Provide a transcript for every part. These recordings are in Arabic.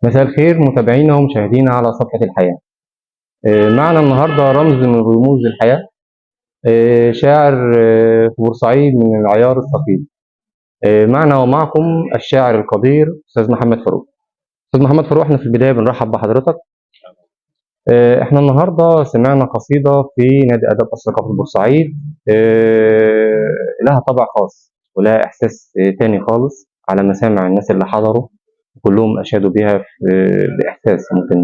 مساء الخير متابعينا ومشاهدينا على صفحة الحياة. معنا النهاردة رمز من رموز الحياة، شاعر في بورسعيد من العيار الثقيل. معنا ومعكم الشاعر القدير أستاذ محمد فاروق. أستاذ محمد فاروق، احنا في البداية بنرحب بحضرتك. احنا النهاردة سمعنا قصيدة في نادي أدب الثقافة في بورسعيد، لها طابع خاص ولها إحساس تاني خالص على مسامع الناس اللي حضروا، كلهم أشادوا بها بإحساس، ممكن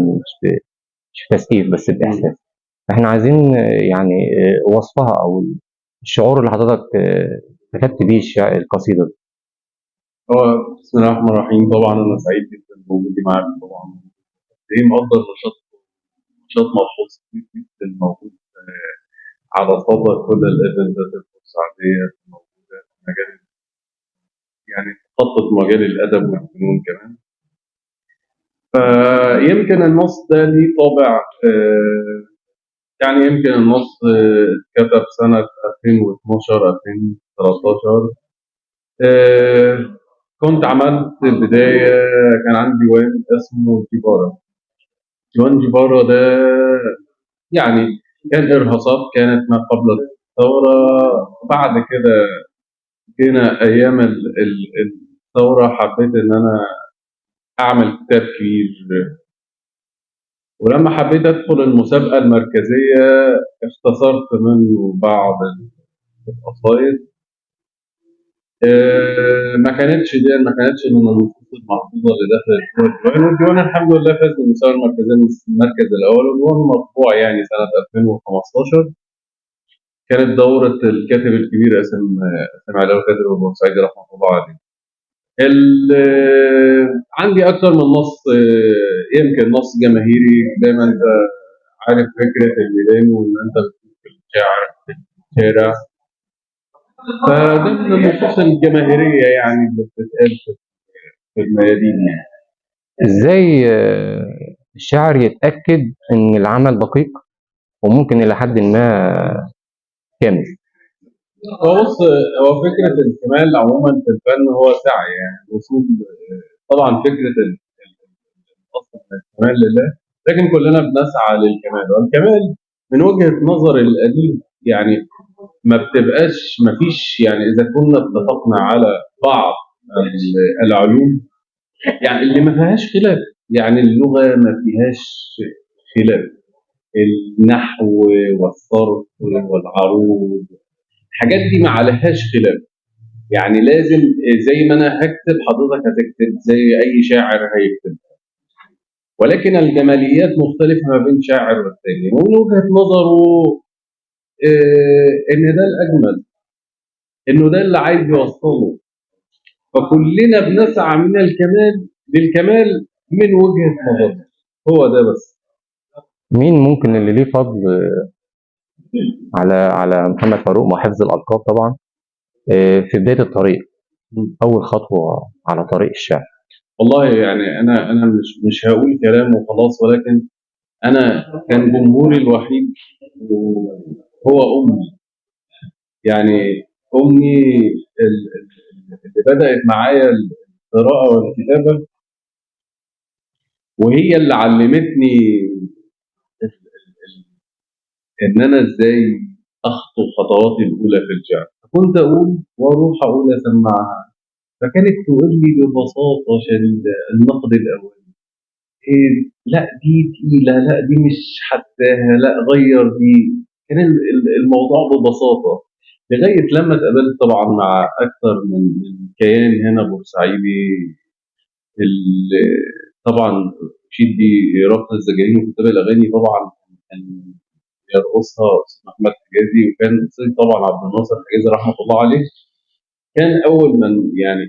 مش تسقيف بس بإحساس. احنا عايزين يعني وصفها أو الشعور اللي حضرتك كتبت بيه القصيدة دي. هو بسم الله الرحمن الرحيم. طبعا انا سعيد جدا بوجودي معاك. طبعا ايه مقدر نشاط ملحوظ كتير جدا موجود على صدى كل الايفنتات البورسعيديه الموجوده في مجال، يعني تخصص مجال الادب والفنون كمان. فيمكن النص ده ليه طابع يعني يمكن النص اتكتب سنه 2012 2013. كنت عملت البداية، كان عندي ديوان اسمه جيبارا. ديوان جيبارا ده يعني كان إرهاصات كانت ما قبل الثورة. بعد كده جينا أيام الثورة، حبيت إن أنا أعمل كتاب كبير. ولما حبيت أدخل المسابقة المركزية اختصرت منه بعض القصائد. ما كانتش من النصوص المحفوظه اللي دخلت جوه الديوان. والديوان الحمد لله فاز بالمسابقه المركزيه المركز الاول، والديوان مطبوع يعني سنه 2015. كانت دوره الكاتب الكبير قاسم علاء، كاتب البورسعيدي رحمه الله عليه. عندي اكثر من نص، يمكن نص جماهيري زي ما انت عارف فكره الميدان، وان انت بتشوف الشاعر في الشارع. فده من النصوص الجماهيرية يعني اللي بتتقال في الميادين يعني. ازاي الشاعر يتأكد ان العمل دقيق وممكن الى حد ما كامل؟ هو بص، هو فكرة الكمال عموما في الفن هو سعي، يعني وصول. طبعا فكرة الأصل من الكمال لله، لكن كلنا بنسعى للكمال. والكمال من وجهة نظر الأديب يعني ما فيش، يعني إذا كنا اتفقنا على بعض العلوم يعني اللي ما فيهاش خلاف، يعني اللغة ما فيهاش خلاف. النحو والصرف والعروض، الحاجات دي ما عليهاش خلاف. يعني لازم زي ما انا هكتب حضرتك هتكتب، زي اي شاعر هيكتب. ولكن الجماليات مختلفة ما بين شاعر والتاني، ومن وجهة نظره ان ده الاجمل، انه ده اللي عايز يوصله. فكلنا بنسعى من الكمال للكمال من وجهة نظرنا. هو ده بس. مين ممكن اللي ليه فضل على محمد فاروق مع حفظ الألقاب طبعا في بداية الطريق، أول خطوة على طريق الشعر؟ والله يعني انا مش هقول كلام وخلاص، ولكن انا كان جمهوري الوحيد هو امي. يعني امي اللي بدات معايا القراءه والكتابه، وهي اللي علمتني ان انا ازاي اخطو خطواتي الاولى في الشعر. كنت اقول واروح اقول اسمعها، فكانت تقول لي ببساطه شديده النقد الاول: إيه، لا دي تقيلة، لا دي مش حتاها، لا غير دي. كان الموضوع ببساطة. لغاية لما اتقابلت طبعا مع أكثر من كيان هنا بورسعيدي. طبعا شدي ربط الزجاجين وكتاب الأغاني طبعا كان يرقصها أستاذ محمد حجازي، وكان أستاذ طبعا عبد الناصر حجازي رحمة الله عليه. كان أول من يعني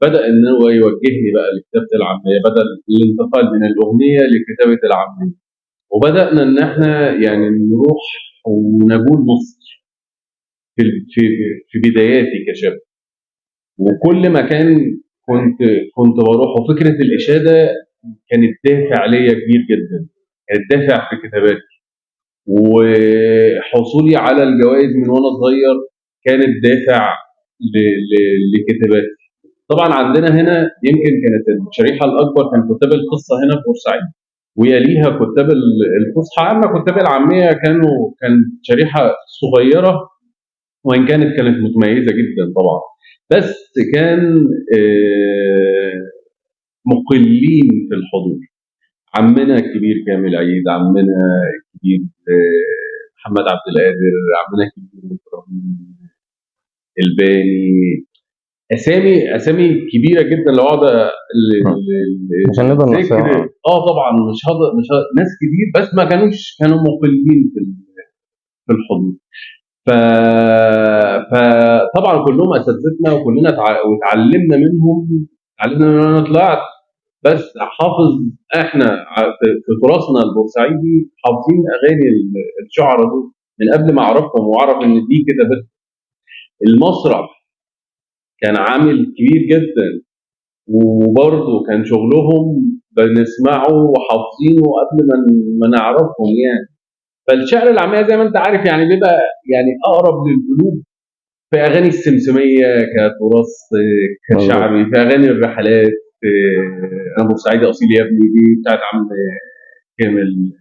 بدأ إن هو يوجهني بقى لكتابة العامية، بدأ الانتقال من الأغنية لكتابة العامية. وبدأنا إن إحنا يعني نروح ونجول مصر في في في بداياتي كشاب. وكل مكان كنت بروح، وفكرة الإشادة كانت دافع ليا كبير جدا، كانت دافع في كتاباتي. وحصولي على الجوائز من وأنا صغير كانت دافع لكتاباتي. طبعا عندنا هنا يمكن كانت الشريحه الاكبر كان كتاب القصه هنا في بورسعيد، ويليها كتاب الفصحى. اما كتاب العاميه كان شريحه صغيره، وان كانت متميزه جدا طبعا، بس كان مقلين في الحضور. عمنا الكبير كامل عيد، عمنا الكبير محمد عبد القادر، عمنا الكبير ابراهيم الباني، اسامي كبيره جدا لو اقعد عشان نقدر ذكر. نحصيها. طبعا مش هقدر ناس كتير، بس ما كانوا مقلين في الحضور. ف... فطبعا كلهم اساتذتنا، وكلنا واتعلمنا منهم. انا طلعت بس حافظ. احنا في تراثنا البورسعيدي حافظين اغاني الشعراء دول من قبل ما اعرفهم، واعرف ان دي كده. بس المسرح كان عامل كبير جدا، وبرضه كان شغلهم بنسمعه وحافظينه قبل ما نعرفهم يعني. فالشعر العامية زي ما انت عارف يعني بيبقى يعني اقرب للقلوب في اغاني السمسميه كتراث كشعبي، في اغاني الرحلات. انا بورسعيدي اصيل يا ابني، دي بتاعت عم كامل.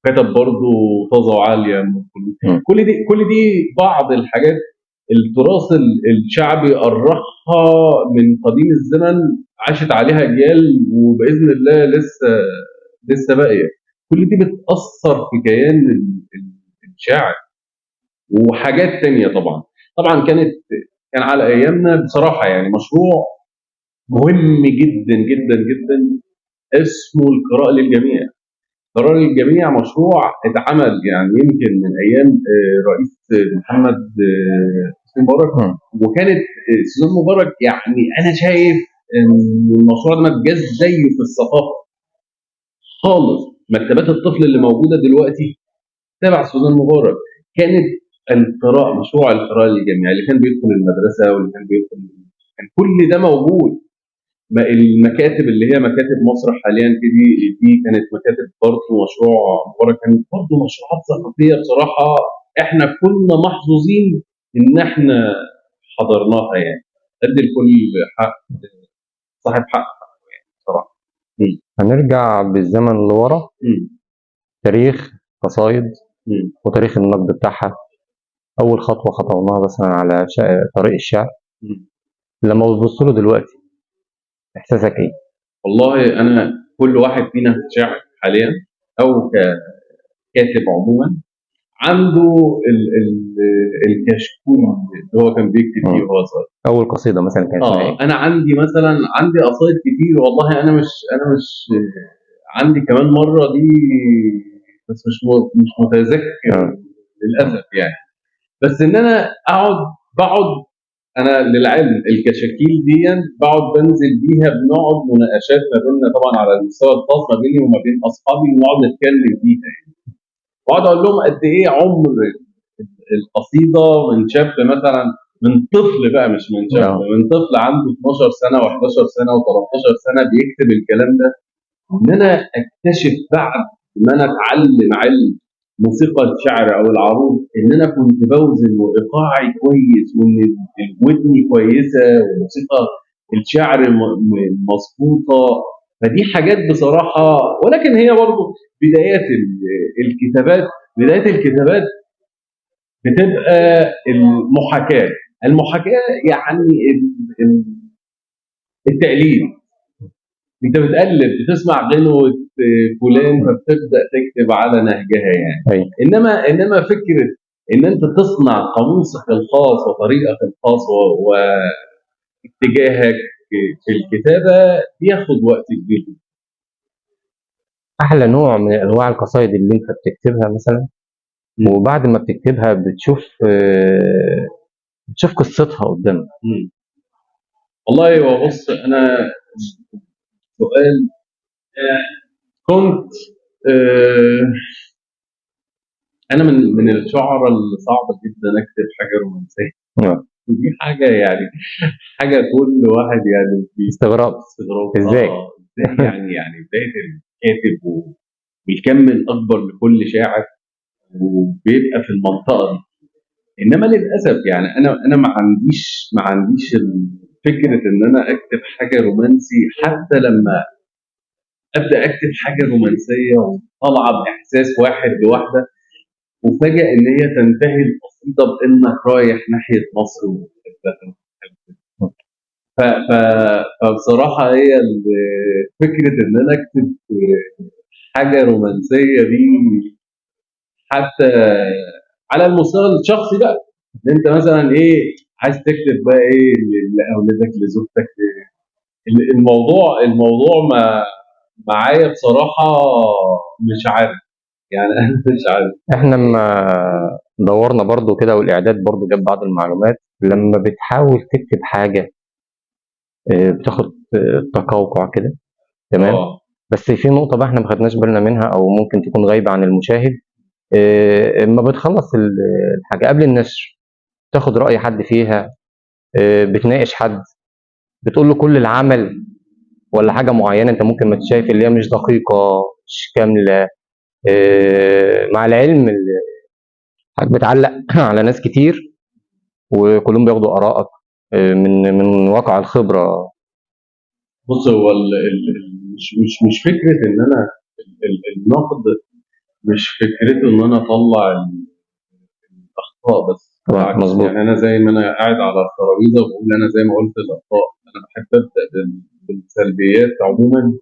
كتب برضه طازه وعاليه من القلوب. كل دي بعض الحاجات التراث الشعبي أرخها من قديم الزمن، عاشت عليها أجيال، وبإذن الله لسه باقية. كل دي بتأثر في كيان الشاعر. وحاجات تانية طبعا كان على أيامنا بصراحة يعني مشروع مهم جدا جدا جدا اسمه القراءة للجميع. القراءة للجميع مشروع اتعمل يعني يمكن من أيام رئيس محمد حسني مبارك. وكانت سيزون مبارك يعني انا شايف ان المشروع ده ما اتجاز زيه في الثقافه خالص. مكتبات الطفل اللي موجوده دلوقتي تبع سيزون مبارك. كانت مشروع القراءه للجميع اللي كان بيدخل المدرسه واللي كان بيدخل، كان كل ده موجود. المكاتب اللي هي مكاتب مسرح حاليا دي كانت مكاتب برضه مشروع مبارك. كانت برضه مشروعات ثقافيه بصراحه احنا كنا محظوظين ان احنا حضرناها يعني. ادي الكل حق صاحب حق يعني بصراحه. هنرجع بالزمن لورا، تاريخ قصايد وتاريخ النقد بتاعها. أول خطوة خطوناها مثلا على طريق الشعر، لما بتبص له دلوقتي إحساسك إيه؟ والله أنا كل واحد فينا شاعر حاليا أو ككاتب عموما عنده الكشكول اللي هو كان بيكتب فيه وهو صغير. أول قصيدة مثلا كانت إيه؟ أنا عندي مثلا قصايد كتير والله. أنا مش عندي كمان مرة دي، بس مش متذكر للأسف يعني. بس إن أنا بقعد انا للعلم الكشاكيل دي بقعد بنزل بيها، بنقعد مناقشات ما بيننا طبعا على المستوى الخاص ما بيني وما بين اصحابي، ونقعد نتكلم فيها يعني. واقعد اقول لهم قد ايه عمر القصيده من شاب مثلا، من طفل بقى، مش من شاب، من طفل عنده 12 سنه و11 سنه و13 سنه بيكتب الكلام ده. ان انا اكتشف بعد ما انا اتعلم علم موسيقى الشعر او العروض ان انا كنت بوزن وايقاعي كويس، وان ودني كويسه، وموسيقى الشعر مظبوطه. فدي حاجات بصراحه. ولكن هي برضه بدايات الكتابات بتبقى المحاكاه يعني التقليد. انت بتقلب، بتسمع غنوه فلان فبتبدا تكتب على نهجها يعني. انما فكره ان انت تصنع قاموسك الخاص وطريقك الخاص واتجاهك في الكتابه بياخد وقت كبير. احلى نوع من انواع القصائد اللي انت بتكتبها مثلا، وبعد ما بتكتبها بتشوف قصتها قدامك. والله وبص انا سؤال كنت انا من الشعراء اللي صعب جدا اكتب حاجه رومانسيه. دي حاجه يعني حاجه كل واحد يعني استغراب ازاي يعني بدايه الكاتب وبيكمل اكبر لكل شاعر وبيبقى في المنطقه دي. انما للاسف يعني انا ما عنديش فكره ان انا اكتب حاجه رومانسي، حتى لما ابدا اكتب حاجه رومانسيه وطالعه باحساس واحد لواحده، وفجاه ان هي تنتهي القصيده بانك رايح ناحيه مصر وبتحبها. فبصراحه هي فكره ان انا اكتب حاجه رومانسيه دي، حتى على المستوى الشخصي بقى، ان انت مثلا ايه عايز تكتب بقى ايه لاولادك لزوجتك، الموضوع ما معايا بصراحه مش عارف، يعني انا مش عارف. احنا لما دورنا برضو كده والاعداد برضو جاب بعض المعلومات، لما بتحاول تكتب حاجه بتاخد تقوقع كده، تمام. اه. بس في نقطه بقى احنا ما خدناش بالنا منها او ممكن تكون غايبه عن المشاهد. اما بتخلص الحاجه قبل النشر تاخد راي حد فيها، بتناقش حد، بتقول له كل العمل ولا حاجه معينه انت ممكن ما تشايف اللي هي مش دقيقه مش كامله. مع العلم بتعلق على ناس كتير وكلهم بياخدوا ارائك من واقع الخبره. بص، هو مش فكره ان انا النقد، مش فكرته ان انا اطلع الاخطاء بس، بالعكس. مظبوط. يعني انا زي ما انا قاعد على الترابيزه وبقول انا زي ما قلت الاخطاء، انا بحب ابدا بالسلبيات عموما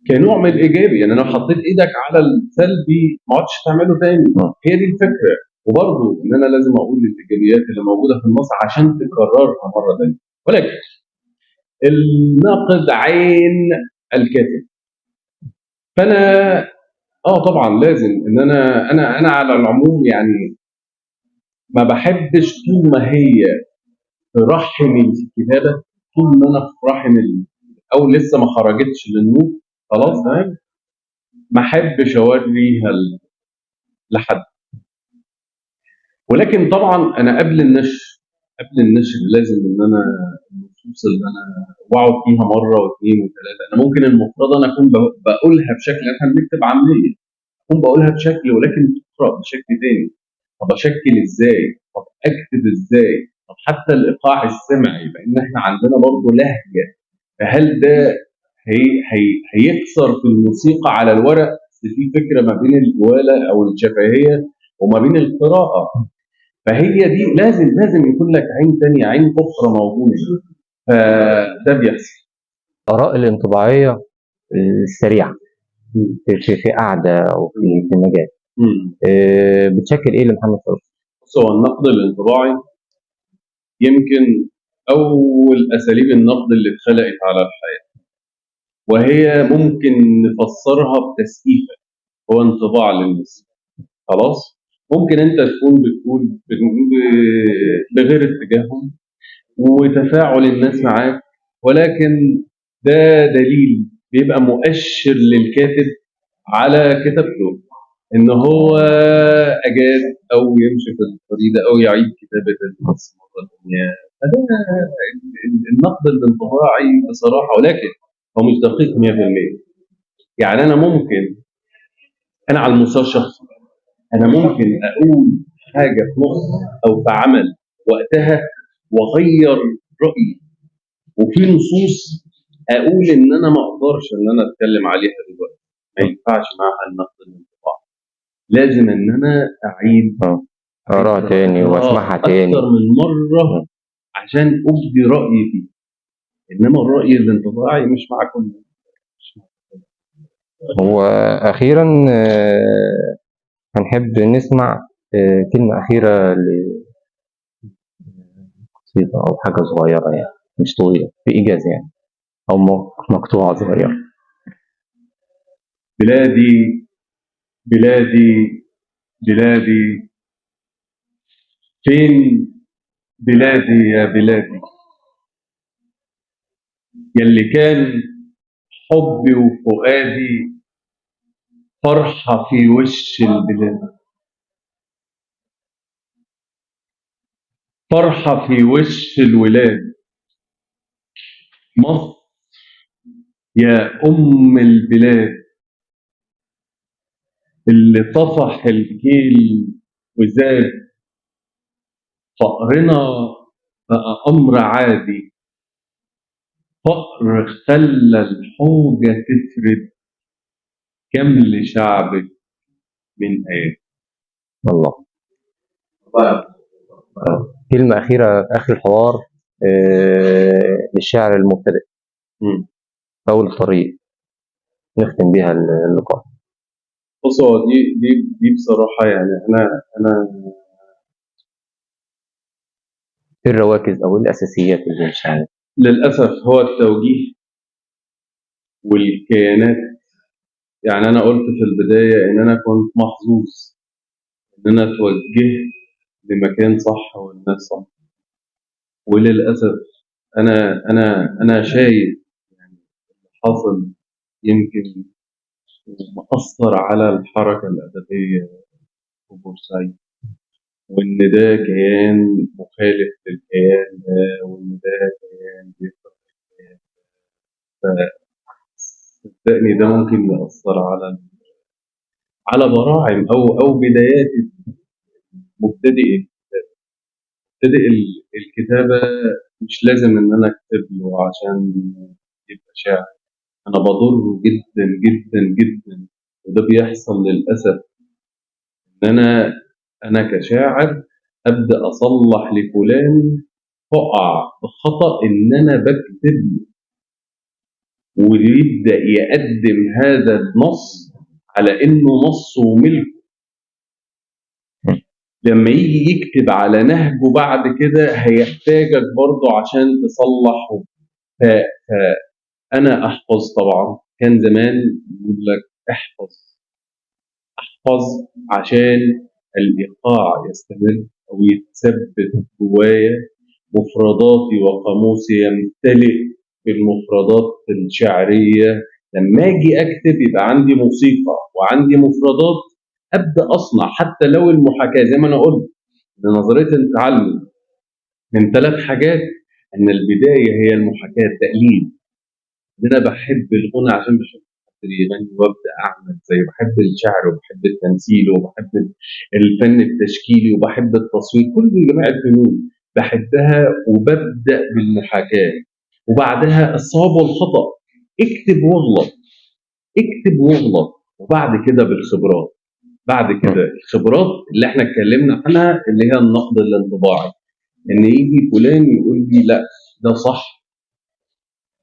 كنوع من الايجابي. يعني انا لو حطيت ايدك على السلبي ما عادش تعمله تاني، هي دي الفكره. وبرضه ان انا لازم اقول الايجابيات اللي موجوده في النص عشان تكررها مره ثانيه. ولكن الناقد عين الكاتب، فانا طبعا لازم ان انا على العموم يعني ما بحبش طول ما هي في رحم الكتابه، طول ما انا في رحم او لسه ما خرجتش للنور، خلاص تمام، ما احبش اوريها لحد. ولكن طبعا انا قبل النشر لازم ان انا النصوص اللي انا واقعد فيها مره واثنين وثلاثه، انا ممكن المفروض انا اكون بقولها بشكل، احنا بنكتب عمليه اكون بقولها بشكل ولكن تقرا بشكل تاني. طب اشكل ازاي؟ طب اكتب ازاي؟ طب حتى الايقاع السمعي، لان احنا عندنا برضه لهجه، فهل ده هيكسر في الموسيقى على الورق؟ بس في فكره ما بين الجواله او الشفهيه وما بين القراءه، فهي دي لازم يكون لك عين تانية، عين اخرى موجوده، فده بيحصل. اراء الانطباعيه السريعه مم. في قعده او في مجال، مم. بتشكل ايه لمحمد فوزي؟ بص، هو النقد الانطباعي يمكن اول اساليب النقد اللي اتخلقت على الحياه، وهي ممكن نفسرها بتسقيفه، هو انطباع للناس. خلاص، ممكن انت تكون بتقول بغير اتجاههم وتفاعل الناس معاك، ولكن ده دليل بيبقى مؤشر للكاتب على كتابته ان هو اجاد او يمشي في الطريق ده او يعيد كتابه النص مره ثانيه. فده النقد الانطباعي بصراحه، ولكن هو مش دقيق 100%. يعني انا على المستوى الشخصي انا ممكن اقول حاجه في نص او في عمل وقتها واغير رايي، وفي نصوص اقول ان انا ما اقدرش ان انا اتكلم عليها دلوقتي، ما ينفعش معاها النقد الانطباعي، لازم ان انا اعيد اقراها تاني واسمعها تاني اكثر من مره عشان ابدي رايي فيه. انما الراي الانطباعي مش مع كل هو اخيرا هنحب نسمع كلمه اخيره لقصيده او حاجه صغيره يعني مش طويله في ايجاز يعني او مقطوعه صغيره. بلادي بلادي بلادي، فين بلادي يا بلادي، يلي كان حبي وفؤادي فرحة في وش البلاد، فرحة في وش الولاد، مصر يا أم البلاد، اللي طفح الجيل وزاد فقرنا بقى أمر عادي. فقر خلى الحوجة تفرد كم لشعبك من آيات. الله. طيب. كلمة أخيرة آخر الحوار للشاعر المبتدئ مم. أول الطريق نختم بيها اللقاء. بص، هو دي بصراحة يعني أنا إيه الرواكز أو الأساسيات اللي للشاعر؟ للأسف هو التوجيه والكيانات. يعني أنا قلت في البداية إن أنا كنت محظوظ إن أنا اتوجهت لمكان صح والناس صح، وللأسف أنا شايف يعني حاصل يمكن مأثر على الحركة الأدبية في بورسعيد، وإن ده كيان مخالف للكيان ده، وإن ده كيان بيكره الكيان ده. فصدقني ده ممكن يأثر على براعم أو بدايات مبتدئ مبتدئ الكتابة. مش لازم إن أنا أكتب له عشان يبقى شاعر. أنا بضره جدا جدا جدا، وده بيحصل للأسف. إن أنا كشاعر أبدأ أصلح لفلان فقع بخطأ إن أنا بكتب، ويبدأ يقدم هذا النص على إنه نص وملك. لما يجي يكتب على نهجه بعد كده هيحتاجك برضه عشان تصلحه. فأنا أحفظ طبعا. كان زمان يقول لك احفظ عشان الإيقاع يستمر أو يتثبت جوايا. مفرداتي وقاموسي يمتلئ بالمفردات الشعرية. لما أجي أكتب يبقى عندي موسيقى وعندي مفردات، أبدأ أصنع. حتى لو المحاكاة زي ما أنا قلت لنظرية التعلم من 3 حاجات، إن البداية هي المحاكاة، التقليد. إن أنا بحب الغنى عشان بشوف حد بيغني وأبدأ أعمل زيه. بحب الشعر وبحب التمثيل وبحب الفن التشكيلي وبحب التصوير. كل جميع الفنون بحبها وببدأ بالمحاكاة، وبعدها الصواب والخطأ. اكتب واغلط، اكتب واغلط، وبعد كده بالخبرات. بعد كده الخبرات اللي احنا اتكلمنا عنها اللي هي النقد الانطباعي. ان يجي فلان يقول لي لا ده صح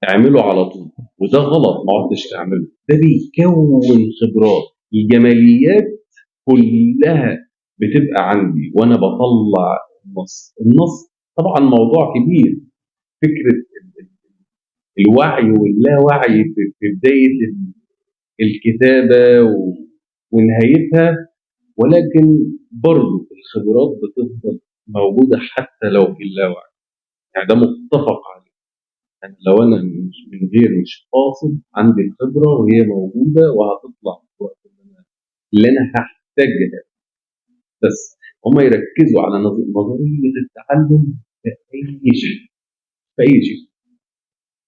اعمله على طول، وده غلط ما عدتش تعمله. ده بيكون خبرات. الجماليات كلها بتبقى عندي وانا بطلع النص طبعا موضوع كبير. فكره الوعي واللاوعي في بدايه الكتابه ونهايتها، ولكن برضه الخبرات بتفضل موجوده حتى لو في اللاوعي. يعني ده متفق عليه. يعني لو انا مش قاصد، عندي الخبره وهي موجوده وهتطلع في الوقت اللي انا هحتاجها. بس هم يركزوا على نظريه التعلم في اي شيء، في اي شيء.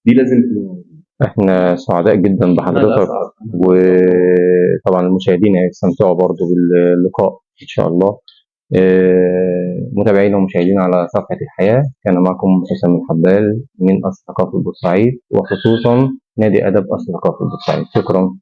دي لازم تبقى موجوده. إحنا سعداء جدا انا بحضرتك، الاسعد. وطبعا المشاهدين هيستمتعوا برضو باللقاء إن شاء الله. متابعينا ومشاهدينا على صفحة الحياة، كان معكم حسام الحبال من أصل ثقافة بورسعيد، وخصوصا نادي أدب أصل ثقافة بورسعيد. شكرا.